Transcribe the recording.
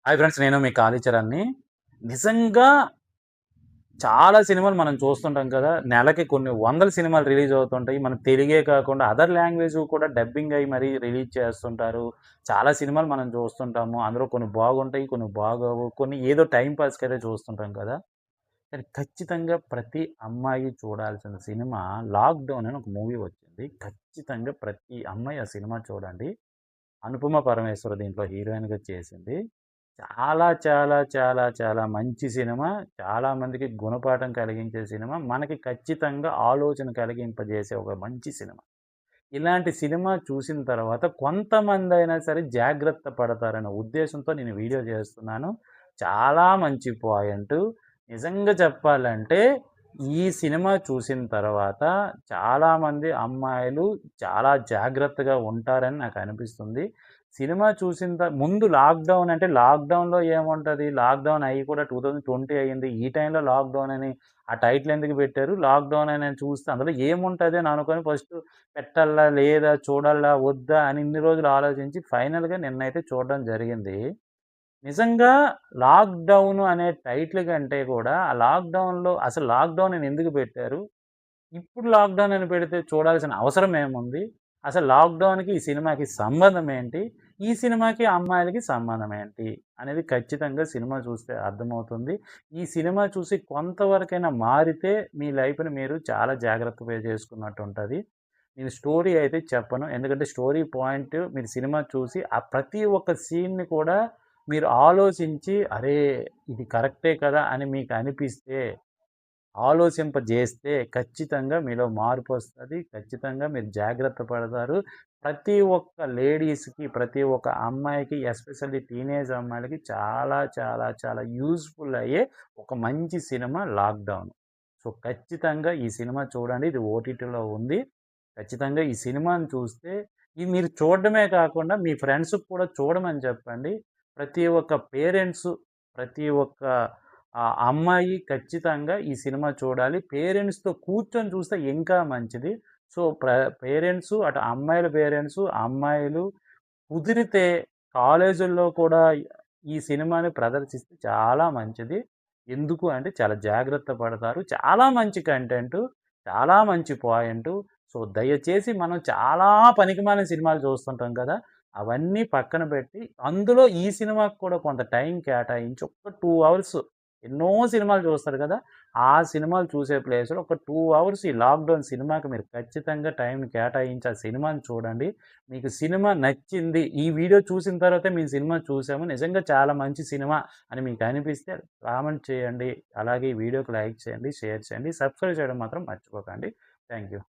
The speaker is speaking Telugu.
Hi friends. నేను మీ కాళీచరణ్‌ని. నిజంగా చాలా సినిమాలు మనం చూస్తుంటాం కదా! నెలకి కొన్ని వందల సినిమాలు రిలీజ్ అవుతుంటాయి. మన తెలుగే కాకుండా అదర్ లాంగ్వేజ్ కూడా డబ్బింగ్ అయ్యి మరీ రిలీజ్ చేస్తుంటారు. చాలా సినిమాలు మనం చూస్తుంటాము. అందులో కొన్ని బాగుంటాయి, కొన్ని బాగోవు. కొన్ని ఏదో టైమ్ పాస్‌కైతే చూస్తుంటాం కదా! కానీ ఖచ్చితంగా ప్రతి అమ్మాయి చూడాల్సిన సినిమా 'లాక్‌డౌన్' అని ఒక మూవీ వచ్చింది. ఖచ్చితంగా ప్రతి అమ్మాయి ఆ సినిమా చూడండి. అనుపమ పరమేశ్వర్ దీంట్లో హీరోయిన్‌గా చేసింది. చాలా, చాలా, చాలా, చాలా మంచి సినిమా. చాలా మందికి గుణపాఠం కలిగించే సినిమా. మనకి ఖచ్చితంగా ఆలోచన కలిగింపజేసే ఒక మంచి సినిమా. ఇలాంటి సినిమా చూసిన తర్వాత కొంతమందైనా సరే జాగ్రత్త పడతారనే ఉద్దేశంతో నేను వీడియో చేస్తున్నాను. చాలా మంచి పాయింటు. నిజంగా చెప్పాలంటే ఈ సినిమా చూసిన తర్వాత చాలామంది అమ్మాయిలు చాలా జాగ్రత్తగా ఉంటారని నాకనిపిస్తుంది. సినిమా చూసిన ముందు లాక్‌డౌన్ అంటే లాక్‌డౌన్‌లో ఏముంటది? లాక్‌డౌన్ అయ్యి కూడా 2020 అయింది. ఈ టైంలో లాక్‌డౌన్ అని ఆ టైటిల్ ఎందుకు పెట్టారు? లాక్‌డౌన్ అని చూస్తే అందులో ఏముంటది అని అనుకోని ఫస్ట్ పెట్టాలా? లేదా? చూడాలా? వద్దా? అని ఇన్ని రోజులు ఆలోచించి ఫైనల్‌గా నిన్నైతే చూడడం జరిగింది. నిజంగా లాక్‌డౌన్ అనే టైటిల్ కంటే కూడా ఆ లాక్‌డౌన్‌లో అసలు లాక్‌డౌన్ అని ఎందుకు పెట్టారు? ఇప్పుడు లాక్‌డౌన్ అని పెడితే చూడాల్సిన అవసరం ఏముంది? అసలు లాక్‌డౌన్‌కి, ఈ సినిమాకి సంబంధం ఏంటి? ఈ సినిమాకి, అమ్మాయిలకి సంబంధం ఏంటి? అనేది ఖచ్చితంగా సినిమా చూస్తే అర్థమవుతుంది. ఈ సినిమా చూసి కొంతవరకైనా మారితే మీ లైఫ్‌ని మీరు చాలా జాగ్రత్తగా చేసుకున్నట్టుంటది. నేను స్టోరీ అయితే చెప్పను. ఎందుకంటే స్టోరీ పాయింట్ మీరు సినిమా చూసి ఆ ప్రతి ఒక్క సీన్‌ని కూడా మీరు ఆలోచించి, అరే! ఇది కరెక్టే కదా! అని మీకు అనిపిస్తే ఆలోచింపజేస్తే ఖచ్చితంగా మీలో మార్పొస్తది. ఖచ్చితంగా మీరు జాగ్రత్త పడతారు. ప్రతి ఒక్క లేడీస్‌కి, ప్రతి ఒక్క అమ్మాయికి ఎస్పెషల్లీ టీనేజ్ అమ్మాయిలకి చాలా, చాలా, చాలా యూజ్‌ఫుల్ అయ్యే ఒక మంచి సినిమా 'లాక్‌డౌన్'. సో, ఖచ్చితంగా ఈ సినిమా చూడండి. ఇది ఓటీటీలో ఉంది. ఖచ్చితంగా ఈ సినిమాని చూస్తే ఇది మీరు చూడడమే కాకుండా మీ ఫ్రెండ్స్‌కి కూడా చూడమని చెప్పండి. ప్రతి ఒక్క పేరెంట్సు, ప్రతి ఒక్క అమ్మాయి ఖచ్చితంగా ఈ సినిమా చూడాలి. పేరెంట్స్‌తో కూర్చొని చూస్తే ఇంకా మంచిది. సో, పేరెంట్సు అటు అమ్మాయిల పేరెంట్సు, అమ్మాయిలు కుదిరితే కాలేజుల్లో కూడా ఈ సినిమాని ప్రదర్శిస్తే చాలా మంచిది. ఎందుకు అంటే చాలా జాగ్రత్త పడతారు. చాలా మంచి కంటెంటు, చాలా మంచి పాయింటు. సో, దయచేసి మనం చాలా పనికిమాలిన సినిమాలు చూస్తుంటాం కదా! అవన్నీ పక్కన పెట్టి, అందులో ఈ సినిమాకి కూడా కొంత టైం కేటాయించి ఒక్క 2 అవర్స్ ఎన్నో సినిమాలు చూస్తారు కదా! ఆ సినిమాలు చూసే ప్లేస్‌లో ఒక 2 అవర్స్ ఈ లాక్‌డౌన్ సినిమాకి మీరు ఖచ్చితంగా టైం కేటాయించి ఆ సినిమాని చూడండి. మీకు సినిమా నచ్చింది. ఈ వీడియో చూసిన తర్వాతే మేము సినిమా చూసాము. నిజంగా చాలా మంచి సినిమా అని మీకు అనిపిస్తే కామెంట్ చేయండి. అలాగే ఈ వీడియోకి లైక్ చేయండి, షేర్ చేయండి. సబ్స్క్రైబ్ చేయడం మాత్రం మర్చిపోకండి. Thank you.